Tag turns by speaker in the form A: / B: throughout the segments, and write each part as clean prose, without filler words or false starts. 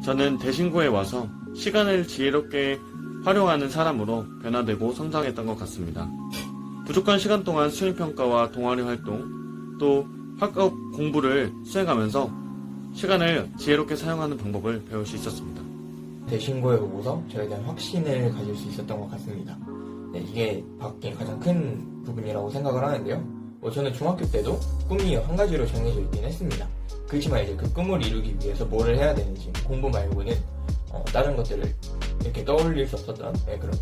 A: 저는 대신고에 와서 시간을 지혜롭게 활용하는 사람으로 변화되고 성장했던 것 같습니다. 부족한 시간 동안 수행평가와 동아리 활동, 또 학업 공부를 수행하면서 시간을 지혜롭게 사용하는 방법을 배울 수 있었습니다.
B: 대신고에 오고서 저에 대한 확신을 가질 수 있었던 것 같습니다. 네, 이게 바뀐 가장 큰 부분이라고 생각을 하는데요. 저는 중학교 때도 꿈이 한 가지로 정해져 있긴 했습니다. 그렇지만 이제 그 꿈을 이루기 위해서 뭐를 해야 되는지 공부 말고는 다른 것들을 이렇게 떠올릴 수 없었던 그런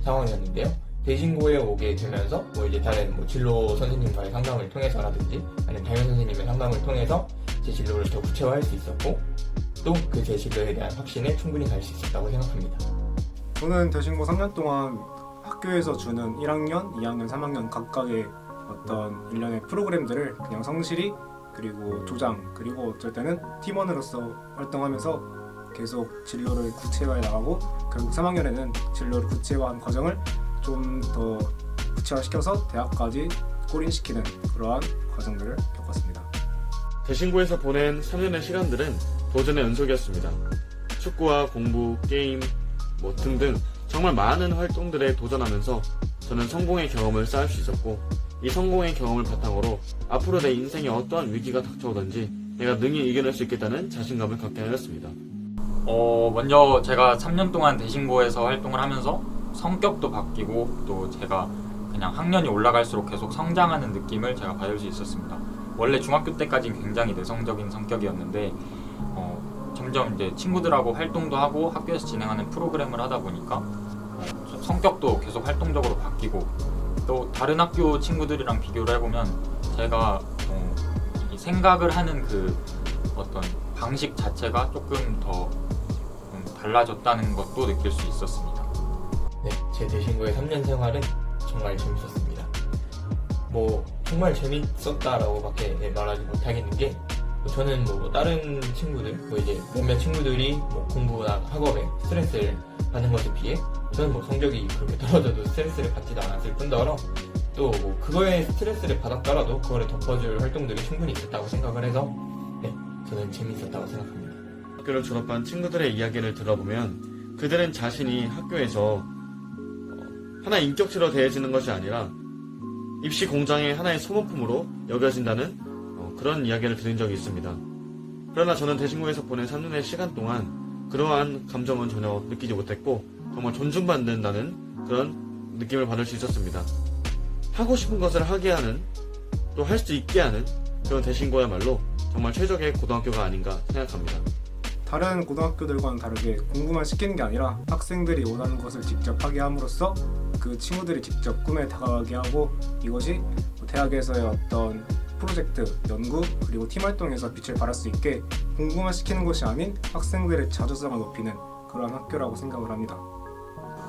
B: 상황이었는데요. 대신고에 오게 되면서 이제 다른 진로 선생님과의 상담을 통해서라든지 아니면 담임 선생님의 상담을 통해서 제 진로를 더 구체화할 수 있었고 또 그 제 진로에 대한 확신에 충분히 갈 수 있었다고 생각합니다.
C: 저는 대신고 3년 동안 학교에서 주는 1학년, 2학년, 3학년 각각의 어떤 일련의 프로그램들을 그냥 성실히 그리고 조장 그리고 어쩔 때는 팀원으로서 활동하면서 계속 진로를 구체화해 나가고 결국 3학년에는 진로를 구체화한 과정을 좀 더 구체화시켜서 대학까지 골인시키는 그러한 과정들을 겪었습니다.
A: 대신고에서 보낸 3년의 시간들은 도전의 연속이었습니다. 축구와 공부, 게임 등등 정말 많은 활동들에 도전하면서 저는 성공의 경험을 쌓을 수 있었고 이 성공의 경험을 바탕으로 앞으로 내 인생에 어떠한 위기가 닥쳐오든지 내가 능히 이겨낼 수 있겠다는 자신감을 갖게 하였습니다.
D: 먼저 제가 3년 동안 대신고에서 활동을 하면서 성격도 바뀌고 또 제가 그냥 학년이 올라갈수록 계속 성장하는 느낌을 제가 받을 수 있었습니다. 원래 중학교 때까지는 굉장히 내성적인 성격이었는데 점점 이제 친구들하고 활동도 하고 학교에서 진행하는 프로그램을 하다 보니까 성격도 계속 활동적으로 바뀌고 또 다른 학교 친구들이랑 비교를 해보면 제가 이 생각을 하는 그 어떤 방식 자체가 조금 더 달라졌다는 것도 느낄 수 있었습니다.
B: 네, 제 대신고의 3년 생활은 정말 재밌었습니다. 정말 재밌었다라고 밖에 말하지 못하겠는 게 저는 다른 친구들, 이제 몇몇 친구들이 공부나 학업에 스트레스를 받는 것에 비해 저는 성적이 그렇게 떨어져도 스트레스를 받지도 않았을 뿐더러 또 그거에 스트레스를 받았더라도 그거를 덮어줄 활동들이 충분히 있었다고 생각을 해서 네, 저는 재밌었다고 생각합니다.
A: 학교를 졸업한 친구들의 이야기를 들어보면 그들은 자신이 학교에서 하나의 인격체로 대해지는 것이 아니라 입시 공장의 하나의 소모품으로 여겨진다는 그런 이야기를 들은 적이 있습니다. 그러나 저는 대신고에서 보낸 3년의 시간 동안 그러한 감정은 전혀 느끼지 못했고 정말 존중받는다는 그런 느낌을 받을 수 있었습니다. 하고 싶은 것을 하게 하는 또 할 수 있게 하는 그런 대신고야말로 정말 최적의 고등학교가 아닌가 생각합니다.
C: 다른 고등학교들과는 다르게 공부만 시키는 게 아니라 학생들이 원하는 것을 직접 하게 함으로써 그 친구들이 직접 꿈에 다가가게 하고 이것이 대학에서의 어떤 프로젝트, 연구, 그리고 팀활동에서 빛을 발할 수 있게 공부만 시키는 것이 아닌 학생들의 자주성을 높이는 그런 학교라고 생각을 합니다.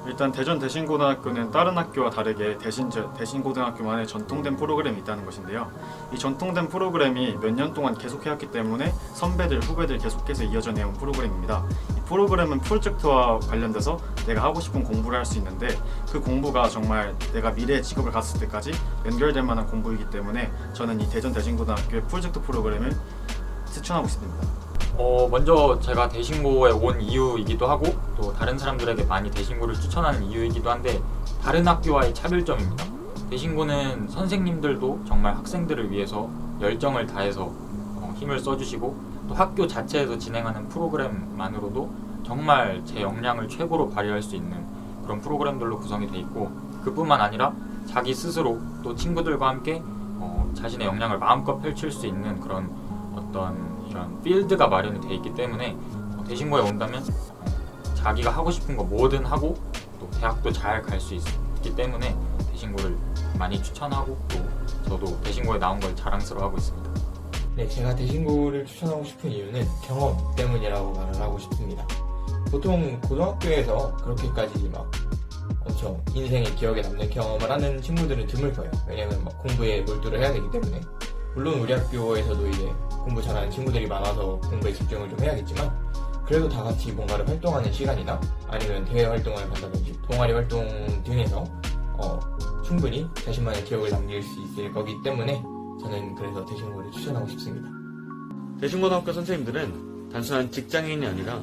E: 일단 대전 대신고등학교는 다른 학교와 다르게 대신고등학교만의 전통된 프로그램이 있다는 것인데요. 이 전통된 프로그램이 몇 년 동안 계속해왔기 때문에 선배들, 후배들 계속해서 이어져 내온 프로그램입니다. 이 프로그램은 프로젝트와 관련돼서 내가 하고 싶은 공부를 할 수 있는데 그 공부가 정말 내가 미래의 직업을 갔을 때까지 연결될 만한 공부이기 때문에 저는 이 대전 대신고등학교의 프로젝트 프로그램을 추천하고 있습니다.
D: 먼저 제가 대신고에 온 이유이기도 하고 또 다른 사람들에게 많이 대신고를 추천하는 이유이기도 한데 다른 학교와의 차별점입니다. 대신고는 선생님들도 정말 학생들을 위해서 열정을 다해서 힘을 써주시고 또 학교 자체에서 진행하는 프로그램만으로도 정말 제 역량을 최고로 발휘할 수 있는 그런 프로그램들로 구성이 돼 있고 그뿐만 아니라 자기 스스로 또 친구들과 함께 자신의 역량을 마음껏 펼칠 수 있는 그런 어떤 이런 필드가 마련이 돼 있기 때문에 대신고에 온다면 자기가 하고 싶은 거 뭐든 하고 또 대학도 잘 갈 수 있기 때문에 대신고를 많이 추천하고 또 저도 대신고에 나온 걸 자랑스러워하고 있습니다.
B: 네, 제가 대신고를 추천하고 싶은 이유는 경험 때문이라고 말을 하고 싶습니다. 보통 고등학교에서 그렇게까지 엄청 인생의 기억에 남는 경험을 하는 친구들은 드물 거예요. 왜냐면 공부에 몰두를 해야 되기 때문에. 물론 우리 학교에서도 이제 공부 잘하는 친구들이 많아서 공부에 집중을 좀 해야겠지만 그래도 다 같이 뭔가를 활동하는 시간이나 아니면 대회 활동을 간다든지 동아리 활동 등에서 충분히 자신만의 기억을 남길 수 있을 거기 때문에 저는 그래서 대신고를 추천하고 싶습니다.
A: 대신고등학교 선생님들은 단순한 직장인이 아니라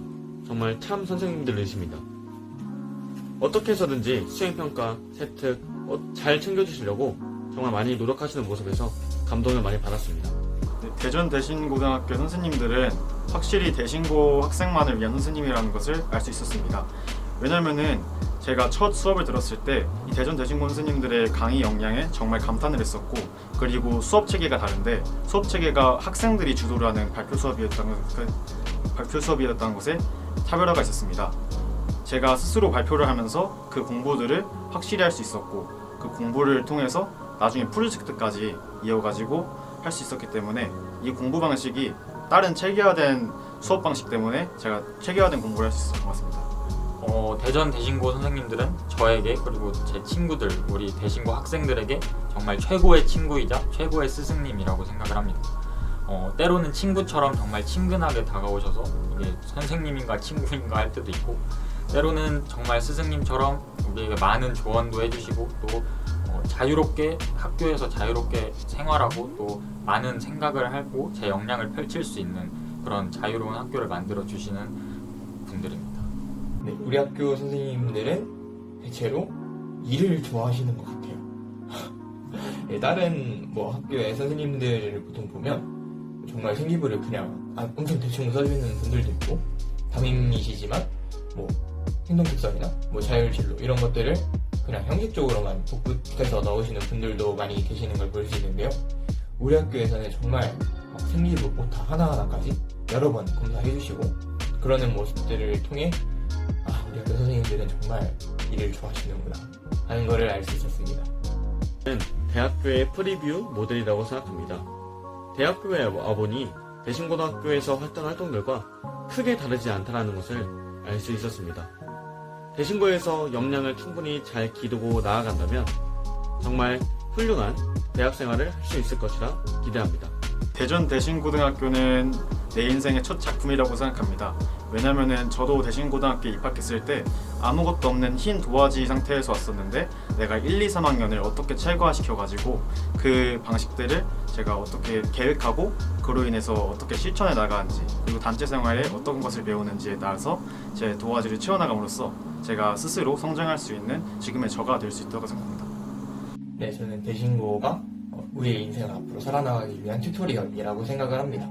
A: 정말 참 선생님들이십니다. 어떻게 해서든지 수행평가, 세특 잘 챙겨주시려고 정말 많이 노력하시는 모습에서 감동을 많이 받았습니다.
E: 네, 대전 대신고등학교 선생님들은 확실히 대신고 학생만을 위한 선생님이라는 것을 알 수 있었습니다. 왜냐면은 제가 첫 수업을 들었을 때 이 대전 대신고 선생님들의 강의 역량에 정말 감탄을 했었고, 그리고 수업 체계가 다른데 수업 체계가 학생들이 주도를 하는 발표 수업이었다는 것에 차별화가 있었습니다. 제가 스스로 발표를 하면서 그 공부들을 확실히 할 수 있었고, 그 공부를 통해서 나중에 프로젝트까지 이어가지고 할 수 있었기 때문에 이 공부 방식이 다른 체계화된 수업 방식 때문에 제가 체계화된 공부를 할 수 있었던 것 같습니다.
D: 대전 대신고 선생님들은 저에게, 그리고 제 친구들, 우리 대신고 학생들에게 정말 최고의 친구이자 최고의 스승님이라고 생각을 합니다. 때로는 친구처럼 정말 친근하게 다가오셔서 이게 선생님인가 친구인가 할 때도 있고, 때로는 정말 스승님처럼 우리에게 많은 조언도 해주시고, 또 자유롭게 학교에서 자유롭게 생활하고 또 많은 생각을 하고 제 역량을 펼칠 수 있는 그런 자유로운 학교를 만들어 주시는 분들입니다.
B: 네, 우리 학교 선생님들은 대체로 일을 좋아하시는 것 같아요. 네, 다른 뭐 학교의 선생님들을 보통 보면 정말 생기부를 그냥 엄청 대충 써주는 분들도 있고, 담임이시지만 뭐 행동특성이나 뭐 자율진로 이런 것들을 그냥 형식적으로만 복붙해서 넣으시는 분들도 많이 계시는 걸 볼 수 있는데요. 우리 학교에서는 정말 생기부 오타 하나하나까지 여러 번 검사해주시고 그러는 모습들을 통해 우리 학교 선생님들은 정말 일을 좋아하시는구나 하는 거를 알 수 있었습니다.
A: 저는 대학교의 프리뷰 모델이라고 생각합니다. 대학교에 와보니 대신고등학교에서 했던 활동들과 크게 다르지 않다는 것을 알 수 있었습니다. 대신고에서 역량을 충분히 잘 기르고 나아간다면 정말 훌륭한 대학생활을 할 수 있을 것이라 기대합니다.
E: 대전 대신고등학교는 내 인생의 첫 작품이라고 생각합니다. 왜냐면은 저도 대신고등학교에 입학했을 때 아무것도 없는 흰 도화지 상태에서 왔었는데 내가 1, 2, 3학년을 어떻게 체계화시켜가지고 그 방식들을 제가 어떻게 계획하고 그로 인해서 어떻게 실천해 나가는지, 그리고 단체 생활에 어떤 것을 배우는지에 따라서 제 도화지를 채워나감으로써 제가 스스로 성장할 수 있는 지금의 저가 될 수 있다고 생각합니다.
B: 네, 저는 대신고가 우리의 인생을 앞으로 살아나가기 위한 튜토리얼이라고 생각을 합니다.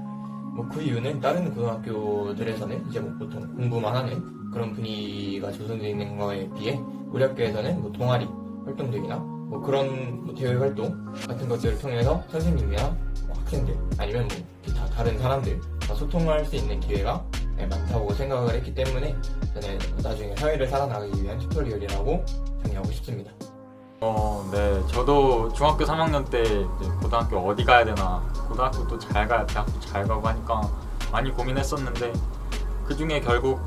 B: 뭐 그 이유는 다른 고등학교들에서는 이제 뭐 보통 공부만 하는 그런 분위기가 조성되어 있는 거에 비해 우리 학교에서는 뭐 동아리 활동들이나 뭐 그런 뭐 대외 활동 같은 것들을 통해서 선생님이나 뭐 학생들 아니면 뭐 기타 다른 사람들과 소통할 수 있는 기회가 많다고 생각을 했기 때문에 저는 나중에 사회를 살아나가기 위한 튜토리얼이라고 정의하고 싶습니다.
D: 네, 저도 중학교 3학년 때 이제 고등학교 어디 가야 되나, 고등학교도 잘 가야 대학도 잘 가고 하니까 많이 고민했었는데, 그 중에 결국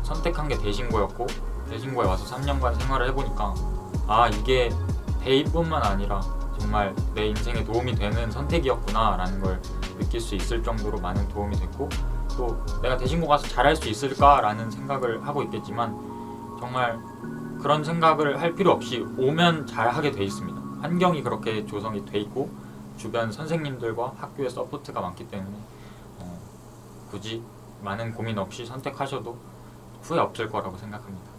D: 선택한 게 대신고였고, 대신고에 와서 3년간 생활을 해보니까 이게 대입뿐만 아니라 정말 내 인생에 도움이 되는 선택이었구나 라는 걸 느낄 수 있을 정도로 많은 도움이 됐고, 또 내가 대신고 가서 잘할 수 있을까 라는 생각을 하고 있겠지만 정말 그런 생각을 할 필요 없이 오면 잘하게 돼 있습니다. 환경이 그렇게 조성이 돼 있고 주변 선생님들과 학교의 서포트가 많기 때문에 굳이 많은 고민 없이 선택하셔도 후회 없을 거라고 생각합니다.